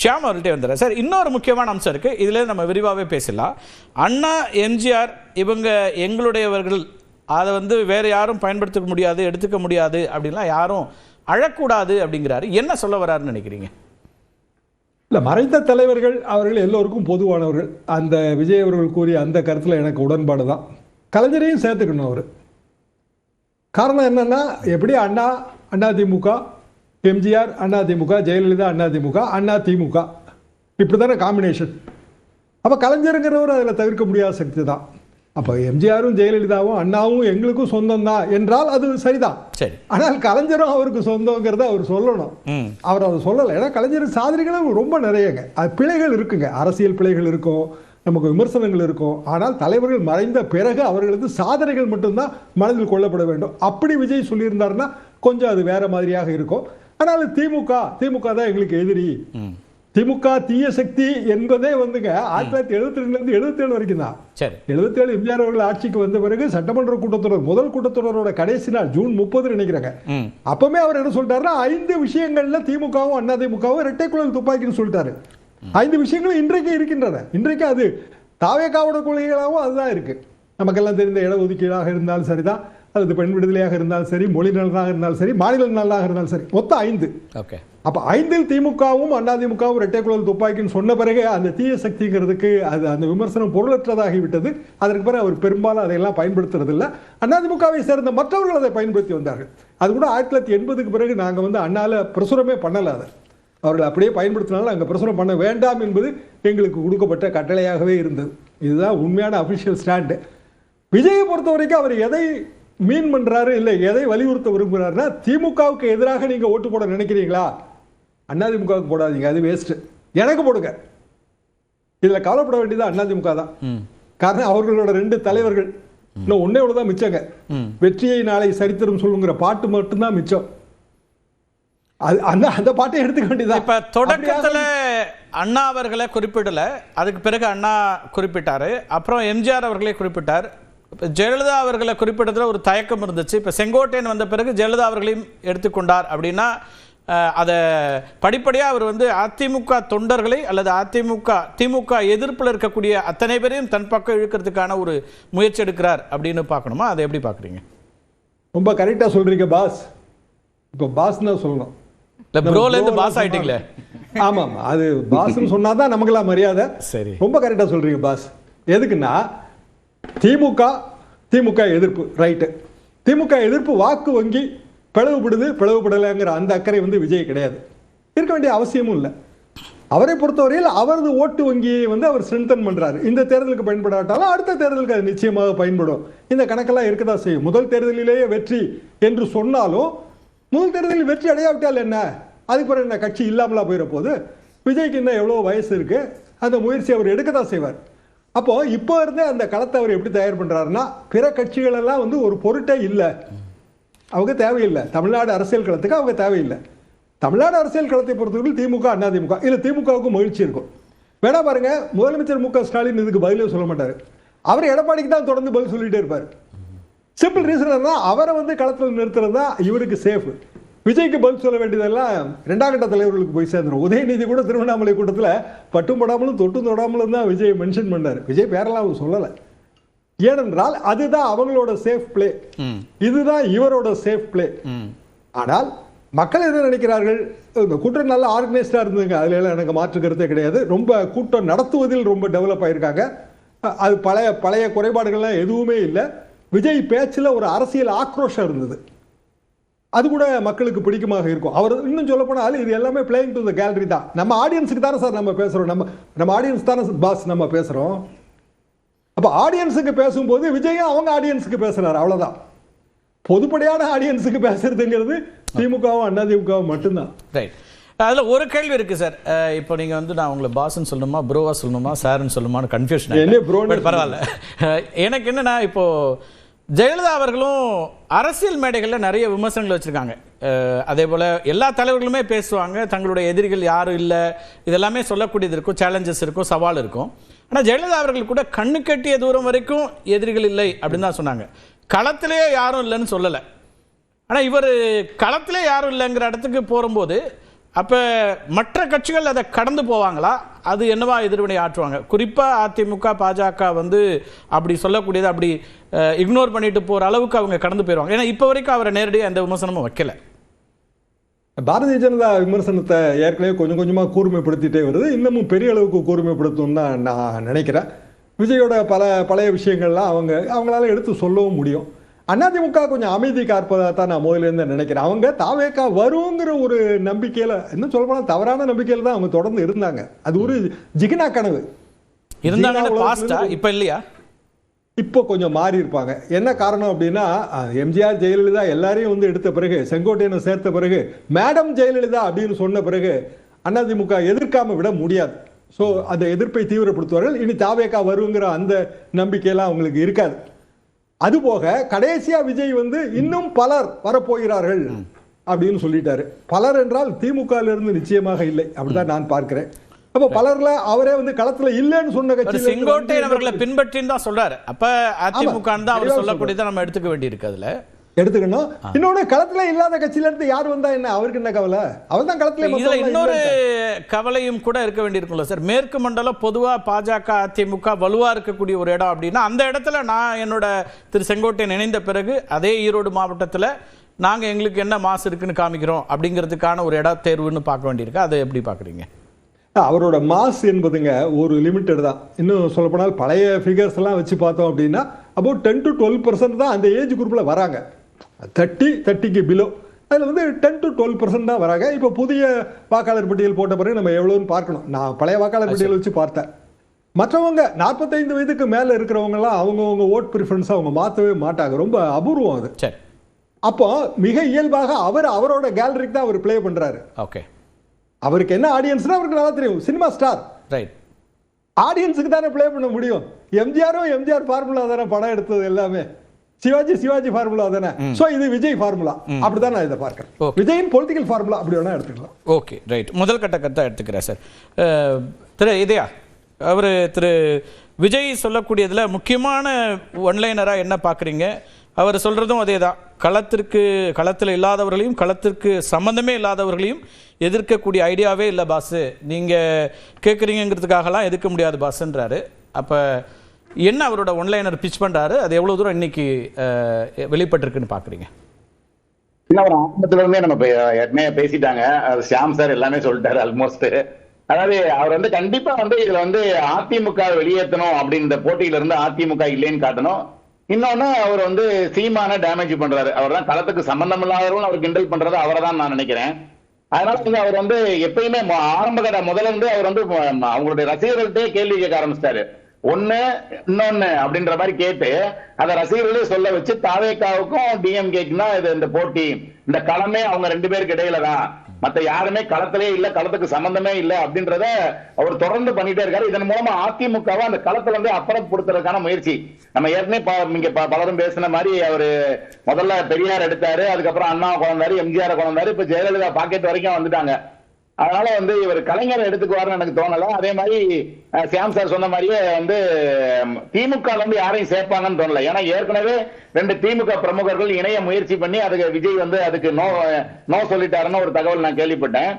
ஷியாம் அவர்கிட்ட வந்துடுறேன் சார். இன்னொரு முக்கியமான அம்சம் இருக்குது, இதில் நம்ம விரிவாகவே பேசலாம். அண்ணா, எம்ஜிஆர் இவங்க எங்களுடையவர்கள், அதை வந்து வேறு யாரும் பயன்படுத்திக்க முடியாது, எடுத்துக்க முடியாது அப்படின்லாம் யாரும் அழக்கூடாது அப்படிங்கிறாரு. என்ன சொல்ல வர்றாருன்னு நினைக்கிறீங்க? இல்லை, மறைந்த தலைவர்கள் அவர்கள் எல்லோருக்கும் பொதுவானவர்கள். அந்த விஜய் அவர்கள் கூறிய அந்த கருத்தில் எனக்கு உடன்பாடு தான். கலைஞரையும் சேர்த்துக்கணும் அவர். காரணம் என்னன்னா, எப்படி அண்ணா திமுக, எம்ஜிஆர் அண்ணா திமுக, ஜெயலலிதா அண்ணா திமுக, அண்ணா திமுக, இப்படி தானே காம்பினேஷன். அப்போ கலைஞருங்கிறவர் அதில் தவிர்க்க முடியாத சக்தி தான். அப்போ எம்ஜிஆரும் ஜெயலலிதாவும் அண்ணாவும் எங்களுக்கும் சொந்தம் தான் என்றால் அது சரிதான். ஆனால் கலைஞரும் அவருக்கு சொந்தங்கிறத அவர் சொல்லணும். அவர் அதை சொல்லலை. ஏன்னா கலைஞர் சாதனைகளும் ரொம்ப நிறையங்க. அது பிழைகள் இருக்குங்க, அரசியல் பிழைகள் இருக்கும், நமக்கு விமர்சனங்கள் இருக்கும். ஆனால் தலைவர்கள் மறைந்த பிறகு அவர்களது சாதனைகள் மட்டும்தான் மனதில் கொள்ளப்பட வேண்டும். அப்படி விஜய் சொல்லியிருந்தாருன்னா கொஞ்சம் அது வேற மாதிரியாக இருக்கும். ஆனால் திமுக தான் எங்களுக்கு எதிரி, திமுக தீய சக்தி என்பதே வந்துங்க 1972 77 வரைக்கும் தான். 77 எம்ஜிஆர் அவர்கள் ஆட்சிக்கு வந்த பிறகு சட்டமன்ற கூட்டத்தொடர், முதல் கூட்டத்தொடரோட கடைசி நாள் ஜூன் 30 நினைக்கிறாங்க. அப்பவுமே அவர் என்ன சொல்லிட்டாருன்னா 5 விஷயங்கள்ல திமுகவும் அண்ணா திமுகவும் இரட்டை குழல் துப்பாக்கின்னு சொல்லிட்டாரு. 5 விஷயங்களும் இன்றைக்கு இருக்கின்றன. இன்றைக்கு அது தாவேகாவோட கொள்கைகளாகவும் அதுதான் இருக்கு. நமக்கெல்லாம் தெரிந்த இடஒதுக்கீடாக இருந்தாலும் சரிதான், அல்லது பெண் விடுதலையாக இருந்தாலும் சரி, மொழி நலனாக இருந்தாலும் சரி, மாநில நலனாக இருந்தாலும் சரி, மொத்தம் 5. அப்ப 5 திமுகவும் அதிமுகவும் இரட்டை குழல் துப்பாக்கின்னு சொன்ன பிறகு அந்த தீய சக்திங்கிறதுக்கு அது அந்த விமர்சனம் பொருளற்றதாகிவிட்டது. அதற்கு பிறகு அவர் பெரும்பாலும் அதையெல்லாம் பயன்படுத்துறது இல்லை. அதிமுகவை சேர்ந்த மற்றவர்கள் அதை பயன்படுத்தி வந்தார்கள். அது கூட 1980க்கு பிறகு நாங்கள் வந்து அண்ணால பிரசுரமே பண்ணல. அதை அவர்கள் அப்படியே பயன்படுத்தினாலும் அங்கே பிரசுரம் பண்ண வேண்டாம் என்பது எங்களுக்கு கொடுக்கப்பட்ட கட்டளையாகவே இருந்தது. இதுதான் உண்மையான அபிஷியல் ஸ்டாண்டு. விஜயை பொறுத்த வரைக்கும் அவர் எதை மீன் பண்றாரு, இல்லை எதை வலியுறுத்த விரும்புகிறாருன்னா, திமுகவுக்கு எதிராக நீங்க ஓட்டு போட நினைக்கிறீங்களா, அதிமுகவுக்கு போடாதீங்க, அது வேஸ்ட், எனக்கு போடுங்க. இதுல கவலைப்பட வேண்டியது அதிமுக தான். காரணம் அவர்களோட 2 தலைவர்கள் இன்னும் ஒன்னே ஒண்ணுதான் மிச்சங்க. வெற்றியை நாளை சரித்திரம் சொல்லுங்கிற பாட்டு மட்டும்தான் மிச்சம். அந்த பாட்டை எடுத்துக்க வேண்டியதான். இப்ப தொடக்கத்துல அண்ணா அவர்களை குறிப்பிடல, அதுக்கு பிறகு அண்ணா குறிப்பிட்டாரு, அப்புறம் எம்ஜிஆர் அவர்களே குறிப்பிட்டார். ஜெயலலிதா அவர்களை குறிப்பிட்டதுல ஒரு தயக்கம் இருந்துச்சு. இப்ப செங்கோட்டையன் வந்த பிறகு ஜெயலலிதா அவர்களையும் எடுத்துக்கொண்டார். அப்படின்னா அதை படிப்படியாக அவர் வந்து அதிமுக தொண்டர்களை அல்லது திமுக எதிர்ப்பில் இருக்கக்கூடிய அத்தனை பேரையும் தன் பக்கம் இழுக்கிறதுக்கான ஒரு முயற்சி எடுக்கிறார் அப்படின்னு பார்க்கணுமா? அதை எப்படி பார்க்குறீங்க? ரொம்ப கரெக்டாக சொல்றீங்க பாஸ். இப்போ பாஸ்னா சொல்லணும், ப்ரோலேருந்து பாஸ் ஆயிட்டீங்களே. ஆமாம், அது பாஸ்ன்னு சொன்னாதான் நமக்கெல்லாம் மரியாதை. சரி, ரொம்ப கரெக்டாக சொல்றீங்க பாஸ். எதுக்குன்னா திமுக எதிர்ப்பு ரைட்டு. திமுக எதிர்ப்பு வாக்கு வங்கி பிளவுபடலைங்கிற அந்த அக்கறை வந்து விஜய் கிடையாது, இருக்க வேண்டிய அவசியமும் இல்லை. அவரை பொறுத்தவரையில் அவரது ஓட்டு வங்கியை வந்து அவர் ஸ்ட்ரென்தன் பண்றாரு. இந்த தேர்தலுக்கு பயன்படாட்டாலும் அடுத்த தேர்தலுக்கு அது நிச்சயமாக பயன்படும். இந்த கணக்கெல்லாம் இருக்கதான் செய்யும். முதல் தேர்தலிலேயே வெற்றி என்று சொன்னாலும் முதல் தேர்தலில் வெற்றி அடையாவிட்டால் என்ன, அதுக்கு பிறகு என்ன கட்சி இல்லாமலா போயிட போது? விஜய்க்கு இன்னும் எவ்வளோ வயசு இருக்கு, அந்த முயற்சி அவர் எடுக்கதான் செய்வார். அப்போ இப்போ இருந்தே அந்த களத்தை அவர் எப்படி தயார் பண்றாருன்னா, பிற கட்சிகள் எல்லாம் வந்து ஒரு பொருட்டே இல்லை, அவங்க தேவையில்லை. தமிழ்நாடு அரசியல் களத்துக்கு அவங்க தேவையில்லை. தமிழ்நாடு அரசியல் களத்தை பொறுத்தவரை திமுக அதிமுக இல்லை, திமுகவுக்கு மகிழ்ச்சி இருக்கும். வேணா பாருங்க, முதலமைச்சர் மு க ஸ்டாலின் இதுக்கு பதிலே சொல்ல மாட்டாரு. அவர் எடப்பாடிக்கு தான் தொடர்ந்து பதில் சொல்லிட்டே இருப்பார். சிம்பிள் ரீசன் என்ன, அவரை வந்து களத்தில் நிறுத்துறது தான் இவருக்கு சேஃப். விஜய்க்கு பதில் சொல்ல வேண்டியதெல்லாம் 2ஆம் கட்ட தலைவர்களுக்கு போய் சேர்ந்துடும். உதயநிதி கூட திருவண்ணாமலை கூட்டத்தில் பட்டும் படாமலும் தொட்டும் தொடாமலும் தான் விஜய் மென்ஷன் பண்ணார். விஜய் பேரெல்லாம் அவர் சொல்லலை. ஏனென்றால் அதுதான் அவங்களோட சேஃப் பிளே, இதுதான் இவரோட சேஃப் பிளே. ஆனால் மக்கள் என்ன நினைக்கிறார்கள், இந்த கூட்டம் நல்லா ஆர்கனைஸ்டா இருந்ததுங்க, அதுல எல்லாம் எனக்கு மாற்று கருத்தே கிடையாது. ரொம்ப கூட்டம் நடத்துவதில் ரொம்ப டெவலப் ஆயிருக்காங்க. அது பழைய குறைபாடுகள்லாம் எதுவுமே இல்லை. விஜய் பேச்சில் ஒரு அரசியல் ஆக்ரோஷம் இருந்தது, அது கூட மக்களுக்கு பிடிக்குமாக இருக்கும். அவர் இன்னும் சொல்ல போனால் இது எல்லாமே பிளேயிங் டு த கேலரி தான். நம்ம ஆடியன்ஸுக்கு தானே சார் நம்ம பேசுறோம், நம்ம ஆடியன்ஸ் தானே பாஸ் நம்ம பேசுறோம். அப்ப ஆடியன்ஸுக்கு பேசும்போது விஜயும் அவங்க ஆடியன்ஸுக்கு பேசுறாரு, அவ்வளவுதான். பொதுப்படையான ஆடியன்ஸுக்கு பேசுறதுங்கிறது திமுகவும் அதிமுகவும் மட்டும்தான். ரைட். அதில் ஒரு கேள்வி இருக்கு சார். இப்போ நீங்க வந்து நான் உங்களை பாஸ்ன்னு சொல்லணுமா, ப்ரோவா சொல்லணுமா, சார்ன்னு சொல்லணுமான்னு கன்ஃபியூஷன். பரவாயில்ல. எனக்கு என்னன்னா, இப்போ ஜெயலலிதா அவர்களும் அரசியல் மேடைகளில் நிறைய விமர்சனங்கள் வச்சுருக்காங்க. அதே போல் எல்லா தலைவர்களுமே பேசுவாங்க, தங்களுடைய எதிரிகள் யாரும் இல்லை, இதெல்லாமே சொல்லக்கூடியது இருக்கும், சேலஞ்சஸ் இருக்கும், சவால் இருக்கும். ஆனால் ஜெயலலிதா அவர்கள் கூட கண்ணு கட்டிய தூரம் வரைக்கும் எதிரிகள் இல்லை அப்படின்னு தான் சொன்னாங்க. களத்திலே யாரும் இல்லைன்னு சொல்லலை. ஆனால் இவர் களத்திலே யாரும் இல்லைங்கிற இடத்துக்கு போகும்போது அப்ப மற்ற கட்சிகள் அதை கடந்து போவாங்களா? அது என்னவா எதிர்வினை ஆற்றுவாங்க? குறிப்பா அதிமுக பாஜக வந்து அப்படி சொல்லக்கூடியது அப்படி இக்னோர் பண்ணிட்டு போற அளவுக்கு அவங்க கடந்து போயிடுவாங்க. ஏன்னா இப்ப வரைக்கும் அவரை நேரடியாக எந்த விமர்சனமும் வைக்கல. பாரதிய ஜனதா விமர்சனத்தை ஏற்கனவே கொஞ்சம் கொஞ்சமா கூர்மைப்படுத்திட்டே வருது. இன்னமும் பெரிய அளவுக்கு கூர்மைப்படுத்தும் தான் நான் நினைக்கிறேன். விஜயோட பழைய விஷயங்கள்லாம் அவங்களால எடுத்து சொல்லவும் முடியும். அதிமுக கொஞ்சம் அமைதி காப்பதாக தான் நான் முதலேருந்து நினைக்கிறேன். அவங்க தாவேக்கா வருங்கிற ஒரு நம்பிக்கையில, இன்னும் சொல்ல போனா தவறான நம்பிக்கையில தான் அவங்க தொடர்ந்து இருந்தாங்க. அது ஒரு ஜிகினா கனவு இருந்தாங்க. இப்ப இல்லையா? இப்போ கொஞ்சம் மாறி இருப்பாங்க. என்ன காரணம் அப்படின்னா, எம்ஜிஆர் ஜெயலலிதா எல்லாரையும் வந்து எடுத்த பிறகு, செங்கோட்டையனை சேர்த்த பிறகு, மேடம் ஜெயலலிதா அப்படின்னு சொன்ன பிறகு அதிமுக எதிர்க்காம விட முடியாது. ஸோ அந்த எதிர்ப்பை தீவிரப்படுத்துவார்கள். இனி தாவேக்கா வருங்கிற அந்த நம்பிக்கையெல்லாம் அவங்களுக்கு இருக்காது. அதுபோக கடைசியா விஜய் வந்து இன்னும் பலர் வரப்போகிறார்கள் அப்படின்னு சொல்லிட்டாரு. பலர் என்றால் திமுக இருந்து நிச்சயமாக இல்லை, அப்படிதான் நான் பார்க்கிறேன். அப்ப பலர்ல அவரே வந்து களத்துல இல்லைன்னு சொன்ன கட்சி செங்கோட்டையன் அவர்களை பின்வற்றின்னு தான் சொல்றாரு. அப்ப அதிமுக தான் அவர் சொல்லக்கூடியதை நம்ம எடுத்துக்க வேண்டி இருக்கு. அதுல எடுத்துக்கணும். இன்னொன்னு, களத்துல இல்லாத கட்சியில இருந்து யார் வந்தா என்ன, அவருக்கு என்ன கவலை? அவர் தான் களத்துல. இதுல இன்னொரு கவலையும் கூட இருக்க வேண்டியிருக்கும்ல சார். மேற்கு மண்டலம் பொதுவா பாஜக அதிமுக வலுவா இருக்கக்கூடிய ஒரு இடம் அப்படின்னா, அந்த இடத்துல நான் என்னோட திரு செங்கோட்டையன் இணைந்த பிறகு அதே ஈரோடு மாவட்டத்துல நாங்க எங்களுக்கு என்ன மாசு இருக்குன்னு காமிக்கிறோம் அப்படிங்கிறதுக்கான ஒரு இட தேர்வுன்னு பார்க்க வேண்டியிருக்கு. அதை எப்படி பாக்குறீங்க? அவரோட மாஸ் என்பதுங்க ஒரு லிமிட்டட் தான். இன்னும் சொல்லப்போனால் பழைய ஃபிகர்ஸ் எல்லாம் வச்சு பார்த்தோம் அப்படின்னா அபவுட் 10 to 12% தான் அந்த ஏஜ் குரூப்ல வராங்க. 30க்கு பிலோ அதில் வந்து 10 to 12% தான் வராங்க. இப்போ புதிய வாக்காளர் பட்டியல் போட்ட பிறகு நம்ம எவ்வளோன்னு பார்க்கணும். நான் பழைய வாக்காளர் பட்டியல் வச்சு பார்த்தேன். மற்றவங்க 45 வயதுக்கு மேலே இருக்கிறவங்கலாம் அவங்கவுங்க ஓட் ப்ரிஃபரன்ஸை அவங்க மாற்றவே மாட்டாங்க. ரொம்ப அபூர்வம் அது. அப்போ மிக இயல்பாக அவரோட கேலரிக்கு தான் அவர் பிளே பண்றாரு. ஓகே, அவருக்கு என்ன ஆடியன்ஸ்னா அவருக்கு நல்லா தெரியும். Cinema star, right? ஆடியன்ஸுக்கு தானே பிளே பண்ண முடியும். எம்ஜிஆர் ஃபார்முலா தானே படம் எடுத்தது எல்லாமே. சிவாஜி ஃபார்முலா தானே. சோ இது விஜய் ஃபார்முலா. அப்படிதான் நான் இதை பார்க்கிறேன். விஜயின் பொலிட்டிக்கல் ஃபார்முலா அப்படி வேணா எடுத்துக்கலாம். Okay, right. முதல் கட்ட கருத்தை எடுத்துக்கிறேன் சார். திரு இதயா, அவர் திரு விஜய் சொல்லக்கூடியதுல முக்கியமான ஒன்லைனரா என்ன பார்க்குறீங்க? அவர் சொல்றதும் அதே தான். களத்தில் இல்லாதவர்களையும் களத்திற்கு சம்பந்தமே இல்லாதவர்களையும் எதிர்க்கக்கூடிய ஐடியாவே இல்லை பாஸ், நீங்க கேட்குறீங்கிறதுக்காகலாம் எதிர்க்க முடியாது பாஸ்ன்றாரு. அப்ப என்ன அவரோட ஒன்லைனர் பிச் பண்றாரு? அது எவ்வளவு தூரம் இன்னைக்கு வெளிப்பட்டிருக்குன்னு பாக்குறீங்க? ஒரு ஆரம்பத்துல இருந்தே நம்ம ஏற்கனவே பேசிட்டாங்க. ஷியாம் சார் எல்லாமே சொல்லிட்டாரு ஆல்மோஸ்ட். அதாவது அவர் வந்து கண்டிப்பா வந்து இதுல வந்து அதிமுக வெளியேற்றணும் அப்படின்ற போட்டியில இருந்து அதிமுக இல்லைன்னு காட்டணும். இன்னொன்னு, அவர் வந்து சீமான டேமேஜ் பண்றாரு. அவர் தான் களத்துக்கு சம்பந்தம் இல்லாதவர்கள் அவர் கிண்டல் பண்றது அவரை தான் நான் நினைக்கிறேன். அதனால வந்து அவர் வந்து எப்பயுமே ஆரம்ப கட்ட முதல்ல இருந்து அவர் வந்து அவங்களுடைய ரசிகர்கள்ட்டே கேள்வி கேட்க ஆரம்பிச்சிட்டாரு. இன்னொன்னு அப்படின்ற மாதிரி கேட்டு அதை ரசிகர்களே சொல்ல வச்சு தாவேக்காவுக்கும் டிஎம்கேக்கும் தான் இது இந்த போட்டி, இந்த களமே அவங்க 2 பேருக்கு இடையில தான், மத்த யாருமே களத்திலே இல்ல, களத்துக்கு சம்பந்தமே இல்ல அப்படின்றத அவர் தொடர்ந்து பண்ணிட்டே இருக்காரு. இதன் மூலமா அதிமுகவை அந்த களத்துல இருந்து அப்புறப்படுத்துறதுக்கான முயற்சி. நம்ம ஏற்கனவே இங்க பலரும் பேசின மாதிரி அவரு முதல்ல பெரியார் எடுத்தாரு, அதுக்கப்புறம் அண்ணா கொண்டாரு, எம்ஜிஆர் கொண்டாரு, இப்ப ஜெயலலிதா பாக்கெட் வரைக்கும் வந்துட்டாங்க. அதனால வந்து இவர் கலைஞரை எடுத்துக்குவாருன்னு எனக்கு தோணல. அதே மாதிரி சியாம் சார் சொன்ன மாதிரியே வந்து திமுக இருந்து யாரையும் சேர்ப்பாங்கன்னு தோணல. ஏன்னா ஏற்கனவே 2 திமுக பிரமுகர்கள் இணைய முயற்சி பண்ணி அதுக்கு விஜய் வந்து அதுக்கு நோ சொல்லிட்டாருன்னு ஒரு தகவல் நான் கேள்விப்பட்டேன்.